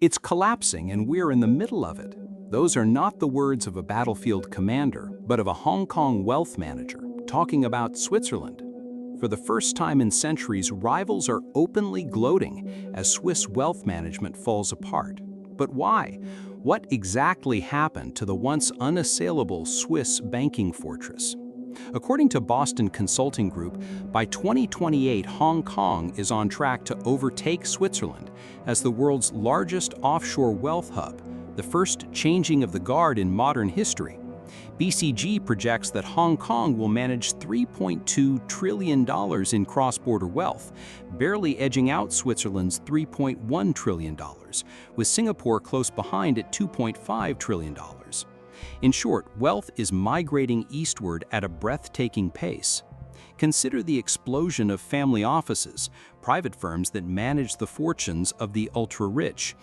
It's collapsing and we're in the middle of it. Those are not the words of a battlefield commander, but of a Hong Kong wealth manager talking about Switzerland. For the first time in centuries, rivals are openly gloating as Swiss wealth management falls apart. But why? What exactly happened to the once unassailable Swiss banking fortress? According to Boston Consulting Group, by 2028, Hong Kong is on track to overtake Switzerland as the world's largest offshore wealth hub, the first changing of the guard in modern history. BCG projects that Hong Kong will manage $3.2 trillion in cross-border wealth, barely edging out Switzerland's $3.1 trillion, with Singapore close behind at $2.5 trillion. In short, wealth is migrating eastward at a breathtaking pace. Consider the explosion of family offices, private firms that manage the fortunes of the ultra-rich.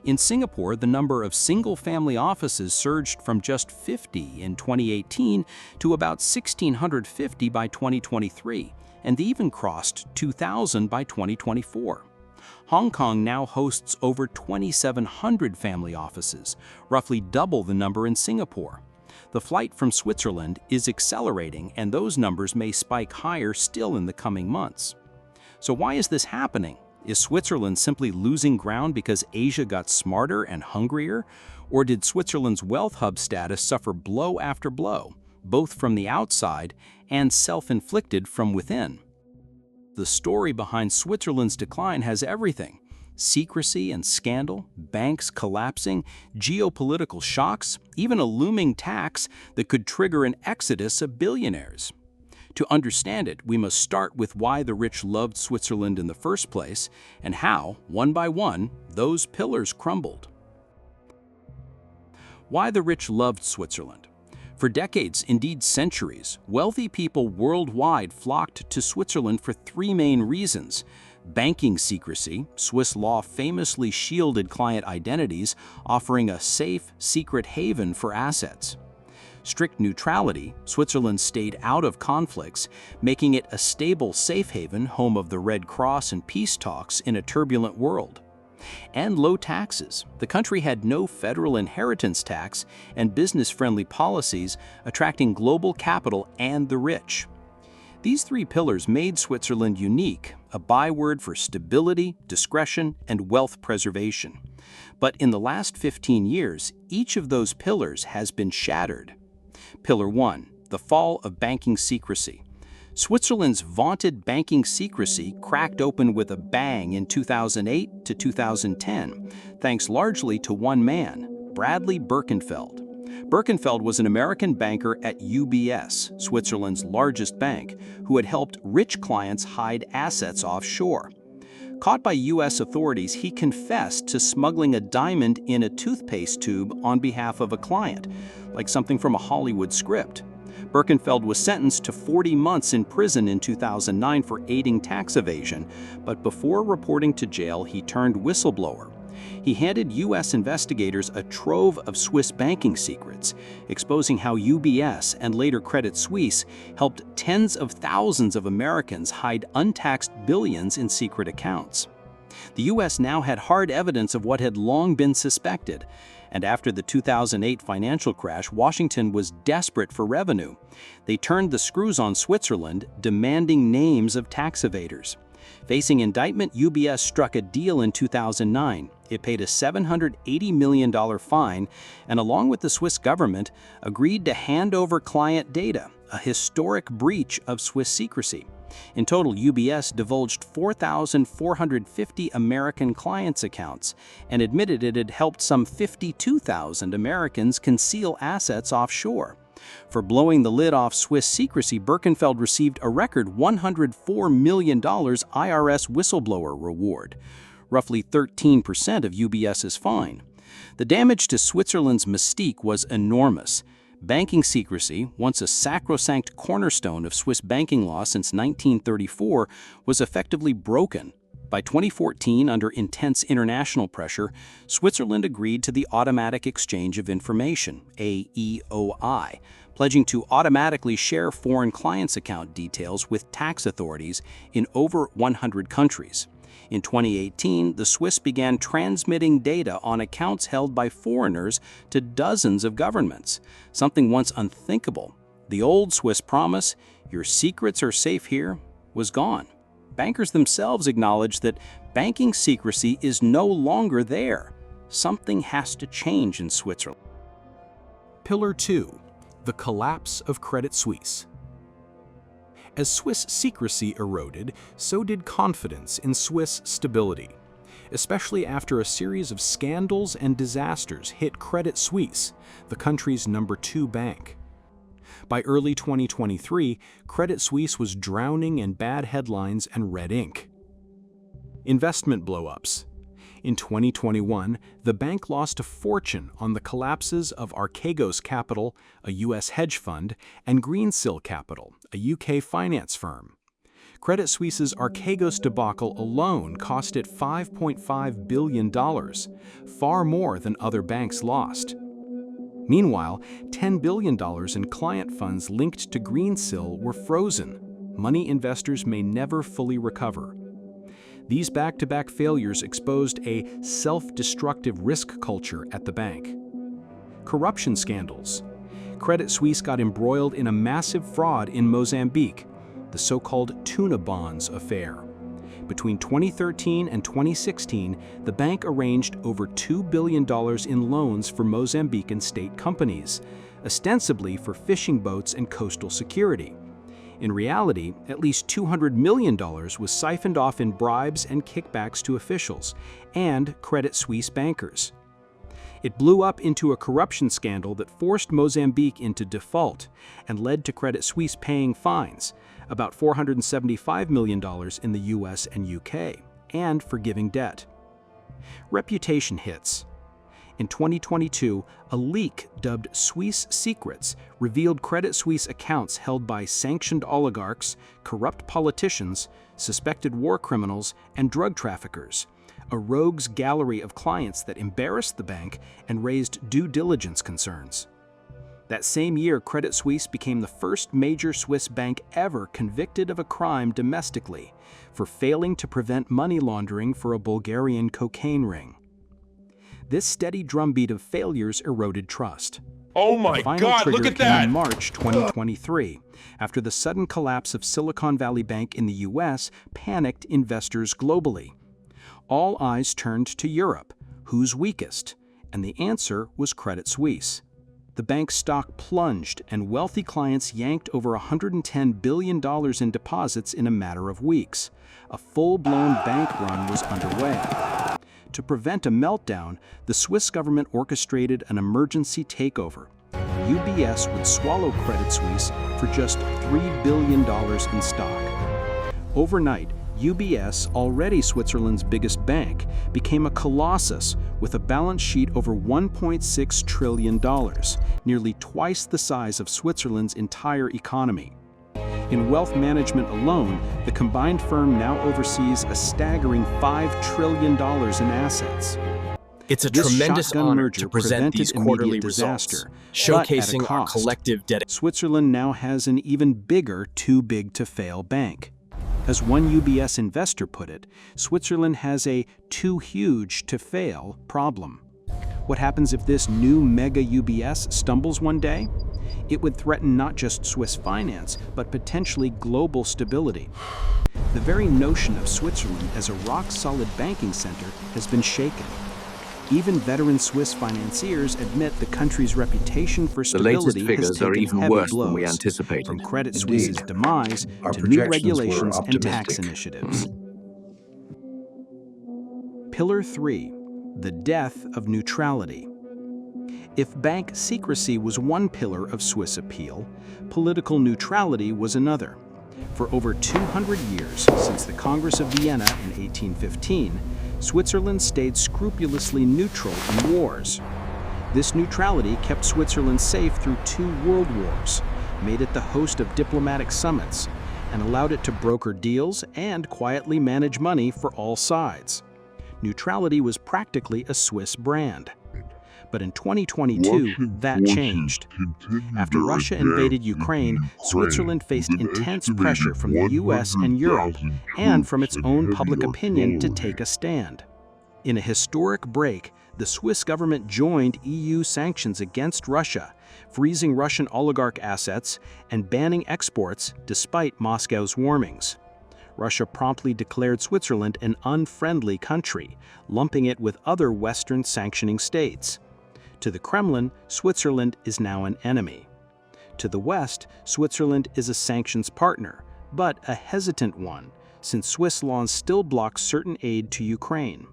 In Singapore, the number of single-family offices surged from just 50 in 2018 to about 1,650 by 2023, and they even crossed 2,000 by 2024. Hong Kong now hosts over 2,700 family offices, roughly double the number in Singapore. The flight from Switzerland is accelerating, and those numbers may spike higher still in the coming months. So why is this happening? Is Switzerland simply losing ground because Asia got smarter and hungrier? Or did Switzerland's wealth hub status suffer blow after blow, both from the outside and self-inflicted from within? The story behind Switzerland's decline has everything: secrecy and scandal, banks collapsing, geopolitical shocks, even a looming tax that could trigger an exodus of billionaires. To understand it, we must start with why the rich loved Switzerland in the first place and how, one by one, those pillars crumbled. Why the rich loved Switzerland? For decades, indeed centuries, wealthy people worldwide flocked to Switzerland for three main reasons: banking secrecy. Swiss law famously shielded client identities, offering a safe, secret haven for assets. Strict neutrality. Switzerland stayed out of conflicts, making it a stable safe haven, home of the Red Cross and peace talks in a turbulent world. And low taxes. The country had no federal inheritance tax and business-friendly policies, attracting global capital and the rich. These three pillars made Switzerland unique, a byword for stability, discretion, and wealth preservation. But in the last 15 years, each of those pillars has been shattered. Pillar 1. The fall of banking secrecy. Switzerland's vaunted banking secrecy cracked open with a bang in 2008 to 2010, thanks largely to one man, Bradley Birkenfeld. Birkenfeld was an American banker at UBS, Switzerland's largest bank, who had helped rich clients hide assets offshore. Caught by U.S. authorities, he confessed to smuggling a diamond in a toothpaste tube on behalf of a client, like something from a Hollywood script. Birkenfeld was sentenced to 40 months in prison in 2009 for aiding tax evasion, but before reporting to jail, he turned whistleblower. He handed U.S. investigators a trove of Swiss banking secrets, exposing how UBS and later Credit Suisse helped tens of thousands of Americans hide untaxed billions in secret accounts. The U.S. now had hard evidence of what had long been suspected, and after the 2008 financial crash, Washington was desperate for revenue. They turned the screws on Switzerland, demanding names of tax evaders. Facing indictment, UBS struck a deal in 2009. It paid a $780 million fine and, along with the Swiss government, agreed to hand over client data, a historic breach of Swiss secrecy. In total, UBS divulged 4,450 American clients' accounts and admitted it had helped some 52,000 Americans conceal assets offshore. For blowing the lid off Swiss secrecy, Birkenfeld received a record $104 million IRS whistleblower reward, roughly 13% of UBS's fine. The damage to Switzerland's mystique was enormous. Banking secrecy, once a sacrosanct cornerstone of Swiss banking law since 1934, was effectively broken. By 2014, under intense international pressure, Switzerland agreed to the Automatic Exchange of Information, AEOI, pledging to automatically share foreign clients' account details with tax authorities in over 100 countries. In 2018, the Swiss began transmitting data on accounts held by foreigners to dozens of governments, something once unthinkable. The old Swiss promise, "Your secrets are safe here," was gone. Bankers themselves acknowledged that banking secrecy is no longer there. Something has to change in Switzerland. Pillar 2. The collapse of Credit Suisse. As Swiss secrecy eroded, so did confidence in Swiss stability, especially after a series of scandals and disasters hit Credit Suisse, the country's #2 bank. By early 2023, Credit Suisse was drowning in bad headlines and red ink. Investment blow-ups. In 2021, the bank lost a fortune on the collapses of Archegos Capital, a U.S. hedge fund, and Greensill Capital, a UK finance firm. Credit Suisse's Archegos debacle alone cost it $5.5 billion, far more than other banks lost. Meanwhile, $10 billion in client funds linked to Greensill were frozen. Money investors may never fully recover. These back-to-back failures exposed a self-destructive risk culture at the bank. Corruption scandals. Credit Suisse got embroiled in a massive fraud in Mozambique, the so-called tuna bonds affair. Between 2013 and 2016, the bank arranged over $2 billion in loans for Mozambican state companies, ostensibly for fishing boats and coastal security. In reality, at least $200 million was siphoned off in bribes and kickbacks to officials and Credit Suisse bankers. It blew up into a corruption scandal that forced Mozambique into default and led to Credit Suisse paying fines, about $475 million in the US and UK, and forgiving debt. Reputation hits. In 2022, a leak dubbed Swiss Secrets revealed Credit Suisse accounts held by sanctioned oligarchs, corrupt politicians, suspected war criminals, and drug traffickers, a rogues gallery of clients that embarrassed the bank and raised due diligence concerns. That same year, Credit Suisse became the first major Swiss bank ever convicted of a crime domestically for failing to prevent money laundering for a Bulgarian cocaine ring. This steady drumbeat of failures eroded trust. Oh my God, look at that! In March 2023, after the sudden collapse of Silicon Valley Bank in the US panicked investors globally. All eyes turned to Europe. Who's weakest? And the answer was Credit Suisse. The bank's stock plunged, and wealthy clients yanked over $110 billion in deposits in a matter of weeks. A full-blown bank run was underway. To prevent a meltdown, the Swiss government orchestrated an emergency takeover. UBS would swallow Credit Suisse for just $3 billion in stock. Overnight, UBS, already Switzerland's biggest bank, became a colossus with a balance sheet over $1.6 trillion, nearly twice the size of Switzerland's entire economy. In wealth management alone, the combined firm now oversees a staggering $5 trillion in assets. It's a tremendous honor to present these quarterly results, showcasing our collective dedication. Switzerland now has an even bigger too-big-to-fail bank. As one UBS investor put it, Switzerland has a too-huge-to-fail problem. What happens if this new mega UBS stumbles one day? It would threaten not just Swiss finance, but potentially global stability. The very notion of Switzerland as a rock-solid banking center has been shaken. Even veteran Swiss financiers admit the country's reputation for stability has taken heavy blows, from Credit Suisse's demise to new regulations and tax initiatives. Pillar 3. The death of neutrality. If bank secrecy was one pillar of Swiss appeal, political neutrality was another. For over 200 years, since the Congress of Vienna in 1815, Switzerland stayed scrupulously neutral in wars. This neutrality kept Switzerland safe through 2 world wars, made it the host of diplomatic summits, and allowed it to broker deals and quietly manage money for all sides. Neutrality was practically a Swiss brand. But in 2022, that changed. After Russia invaded Ukraine, Switzerland faced intense pressure from the US and Europe, and from its own public opinion to take a stand. In a historic break, the Swiss government joined EU sanctions against Russia, freezing Russian oligarch assets and banning exports despite Moscow's warnings. Russia promptly declared Switzerland an unfriendly country, lumping it with other Western sanctioning states. To the Kremlin, Switzerland is now an enemy. To the West, Switzerland is a sanctions partner, but a hesitant one, since Swiss laws still block certain aid to Ukraine.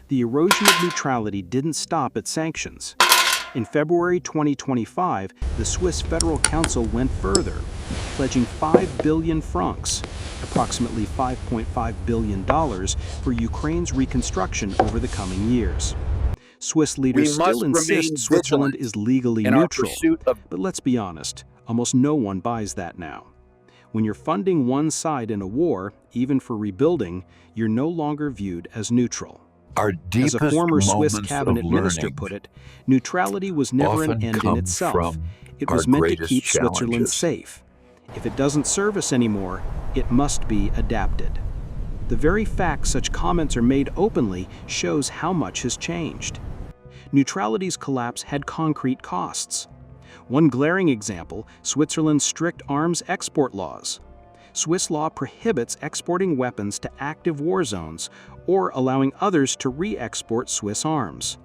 The erosion of neutrality didn't stop at sanctions. In February 2025, the Swiss Federal Council went further, pledging 5 billion francs, approximately $5.5 billion, for Ukraine's reconstruction over the coming years. Swiss leaders still insist Switzerland is legally neutral, but let's be honest, almost no one buys that now. When you're funding one side in a war, even for rebuilding, you're no longer viewed as neutral. As a former Swiss cabinet minister put it, neutrality was never an end in itself. It was meant to keep Switzerland safe. If it doesn't serve us anymore, it must be adapted. The very fact such comments are made openly shows how much has changed. Neutrality's collapse had concrete costs. One glaring example, Switzerland's strict arms export laws. Swiss law prohibits exporting weapons to active war zones or allowing others to re-export Swiss arms.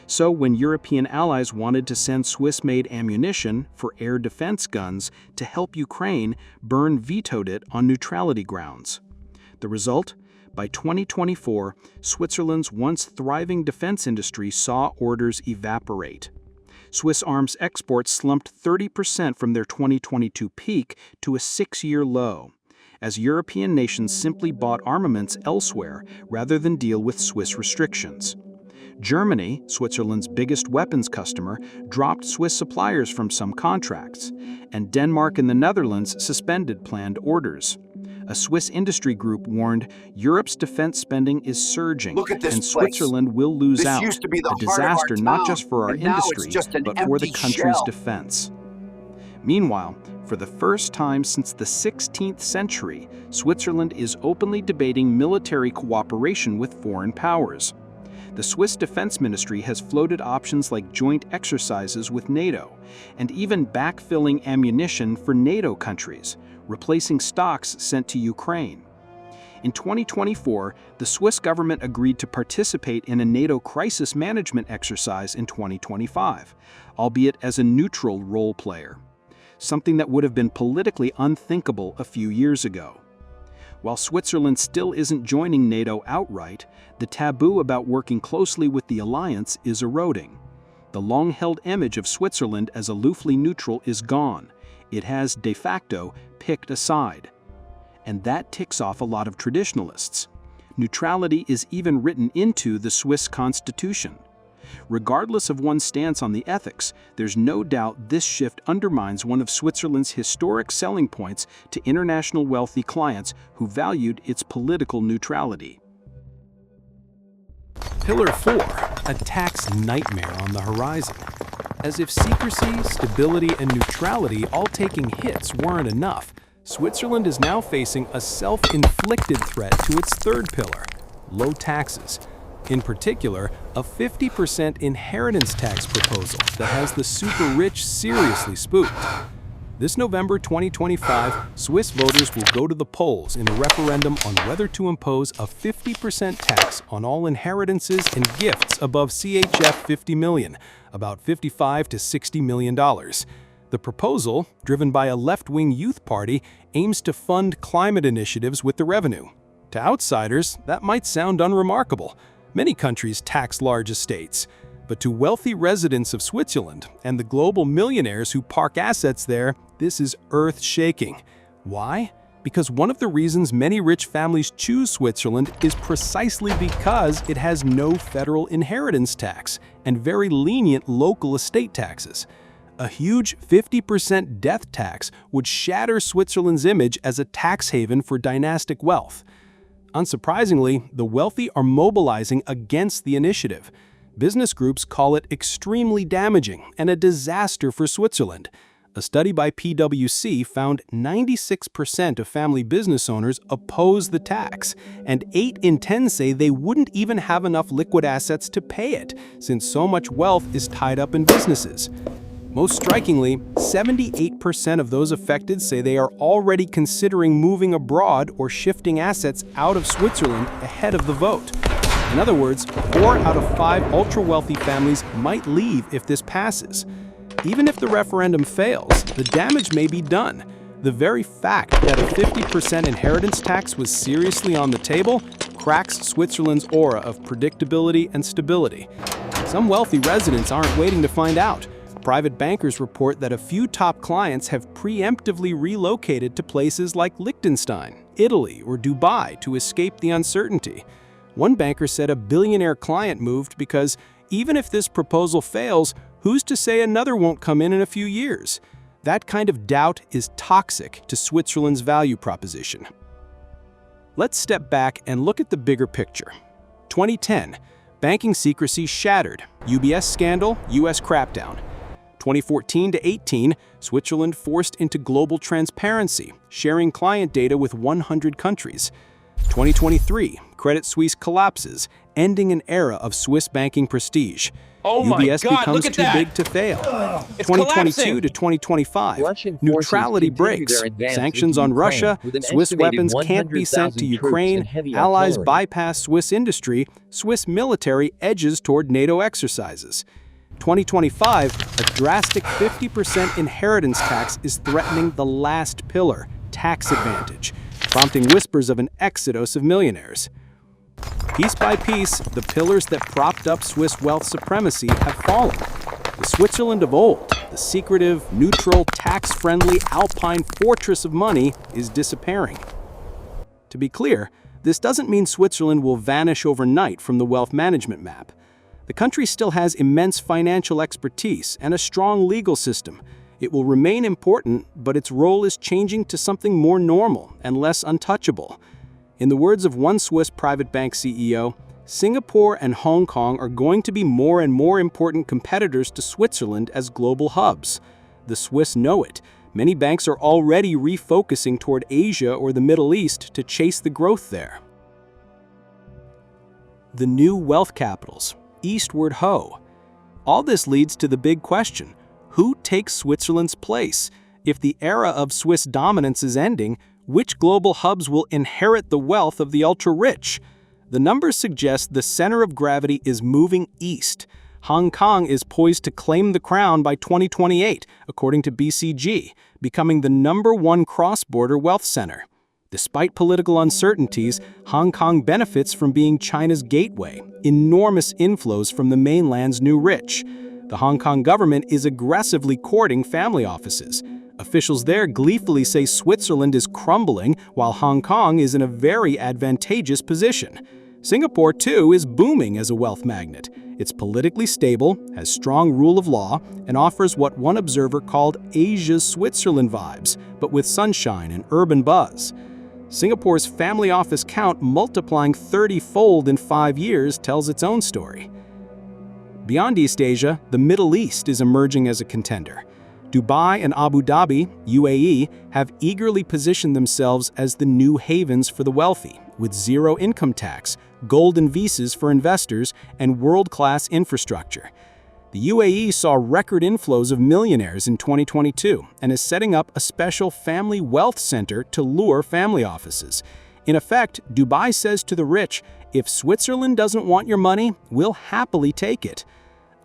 So when European allies wanted to send Swiss-made ammunition for air defense guns to help Ukraine, Bern vetoed it on neutrality grounds. The result? By 2024, Switzerland's once thriving defense industry saw orders evaporate. Swiss arms exports slumped 30% from their 2022 peak to a 6-year low, as European nations simply bought armaments elsewhere rather than deal with Swiss restrictions. Germany, Switzerland's biggest weapons customer, dropped Swiss suppliers from some contracts, and Denmark and the Netherlands suspended planned orders. A Swiss industry group warned Europe's defense spending is surging, and Switzerland will lose out, a disaster not just for our industry, but for the country's defense. Meanwhile, for the first time since the 16th century, Switzerland is openly debating military cooperation with foreign powers. The Swiss Defense Ministry has floated options like joint exercises with NATO, and even backfilling ammunition for NATO countries, replacing stocks sent to Ukraine. In 2024, the Swiss government agreed to participate in a NATO crisis management exercise in 2025, albeit as a neutral role player, something that would have been politically unthinkable a few years ago. While Switzerland still isn't joining NATO outright, the taboo about working closely with the alliance is eroding. The long-held image of Switzerland as aloofly neutral is gone. It has, de facto, picked a side. And that ticks off a lot of traditionalists. Neutrality is even written into the Swiss constitution. Regardless of one's stance on the ethics, there's no doubt this shift undermines one of Switzerland's historic selling points to international wealthy clients who valued its political neutrality. Pillar 4, a tax nightmare on the horizon. As if secrecy, stability, and neutrality all taking hits weren't enough, Switzerland is now facing a self-inflicted threat to its third pillar, low taxes. In particular, a 50% inheritance tax proposal that has the super rich seriously spooked. This November 2025, Swiss voters will go to the polls in a referendum on whether to impose a 50% tax on all inheritances and gifts above CHF 50 million, about $55 to $60 million. The proposal, driven by a left-wing youth party, aims to fund climate initiatives with the revenue. To outsiders, that might sound unremarkable. Many countries tax large estates. But to wealthy residents of Switzerland and the global millionaires who park assets there, this is earth-shaking. Why? Because one of the reasons many rich families choose Switzerland is precisely because it has no federal inheritance tax and very lenient local estate taxes. A huge 50% death tax would shatter Switzerland's image as a tax haven for dynastic wealth. Unsurprisingly, the wealthy are mobilizing against the initiative. Business groups call it extremely damaging and a disaster for Switzerland. A study by PwC found 96% of family business owners oppose the tax, and 8 in 10 say they wouldn't even have enough liquid assets to pay it, since so much wealth is tied up in businesses. Most strikingly, 78% of those affected say they are already considering moving abroad or shifting assets out of Switzerland ahead of the vote. In other words, 4 out of 5 ultra-wealthy families might leave if this passes. Even if the referendum fails, the damage may be done. The very fact that a 50% inheritance tax was seriously on the table cracks Switzerland's aura of predictability and stability. Some wealthy residents aren't waiting to find out. Private bankers report that a few top clients have preemptively relocated to places like Liechtenstein, Italy, or Dubai to escape the uncertainty. One banker said a billionaire client moved because even if this proposal fails, who's to say another won't come in a few years? That kind of doubt is toxic to Switzerland's value proposition. Let's step back and look at the bigger picture. 2010, banking secrecy shattered, UBS scandal, US crackdown. 2014 to 18, Switzerland forced into global transparency, sharing client data with 100 countries. 2023, Credit Suisse collapses, ending an era of Swiss banking prestige. Oh my UBS God, becomes look at too that. big to fail. It's 2022 collapsing. to 2025, Russian forces neutrality continue breaks, their advance sanctions into on Ukraine Russia, with an Swiss estimated weapons can't be sent to 100,000 troops Ukraine, and heavy allies artillery. bypass Swiss industry, Swiss military edges toward NATO exercises. 2025, a drastic 50% inheritance tax is threatening the last pillar, tax advantage, prompting whispers of an exodus of millionaires. Piece by piece, the pillars that propped up Swiss wealth supremacy have fallen. The Switzerland of old, the secretive, neutral, tax-friendly alpine fortress of money, is disappearing. To be clear, this doesn't mean Switzerland will vanish overnight from the wealth management map. The country still has immense financial expertise and a strong legal system. It will remain important, but its role is changing to something more normal and less untouchable. In the words of one Swiss private bank CEO, Singapore and Hong Kong are going to be more and more important competitors to Switzerland as global hubs. The Swiss know it. Many banks are already refocusing toward Asia or the Middle East to chase the growth there. The new wealth capitals. Eastward ho. All this leads to the big question: who takes Switzerland's place? If the era of Swiss dominance is ending, which global hubs will inherit the wealth of the ultra-rich? The numbers suggest the center of gravity is moving east. Hong Kong is poised to claim the crown by 2028, according to BCG, becoming the #1 cross-border wealth center. Despite political uncertainties, Hong Kong benefits from being China's gateway, enormous inflows from the mainland's new rich. The Hong Kong government is aggressively courting family offices. Officials there gleefully say Switzerland is crumbling, while Hong Kong is in a very advantageous position. Singapore, too, is booming as a wealth magnet. It's politically stable, has strong rule of law, and offers what one observer called Asia's Switzerland vibes, but with sunshine and urban buzz. Singapore's family office count multiplying 30-fold in 5 years tells its own story. Beyond East Asia, the Middle East is emerging as a contender. Dubai and Abu Dhabi, UAE, have eagerly positioned themselves as the new havens for the wealthy, with zero income tax, golden visas for investors, and world-class infrastructure. The UAE saw record inflows of millionaires in 2022 and is setting up a special family wealth center to lure family offices. In effect, Dubai says to the rich, if Switzerland doesn't want your money, we'll happily take it.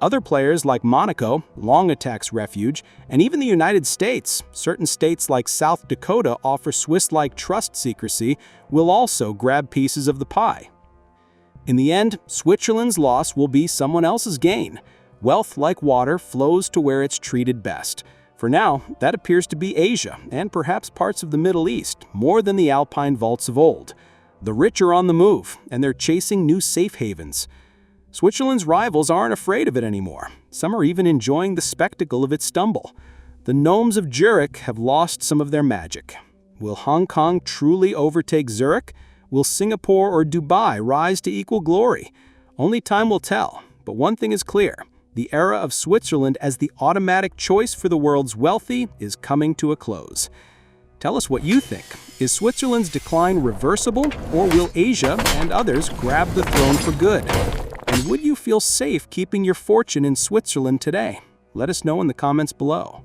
Other players like Monaco, long a tax refuge, and even the United States, certain states like South Dakota offer Swiss-like trust secrecy, will also grab pieces of the pie. In the end, Switzerland's loss will be someone else's gain. Wealth, like water, flows to where it's treated best. For now, that appears to be Asia, and perhaps parts of the Middle East, more than the alpine vaults of old. The rich are on the move, and they're chasing new safe havens. Switzerland's rivals aren't afraid of it anymore. Some are even enjoying the spectacle of its stumble. The gnomes of Zurich have lost some of their magic. Will Hong Kong truly overtake Zurich? Will Singapore or Dubai rise to equal glory? Only time will tell. But one thing is clear. The era of Switzerland as the automatic choice for the world's wealthy is coming to a close. Tell us what you think. Is Switzerland's decline reversible, or will Asia and others grab the throne for good? And would you feel safe keeping your fortune in Switzerland today? Let us know in the comments below.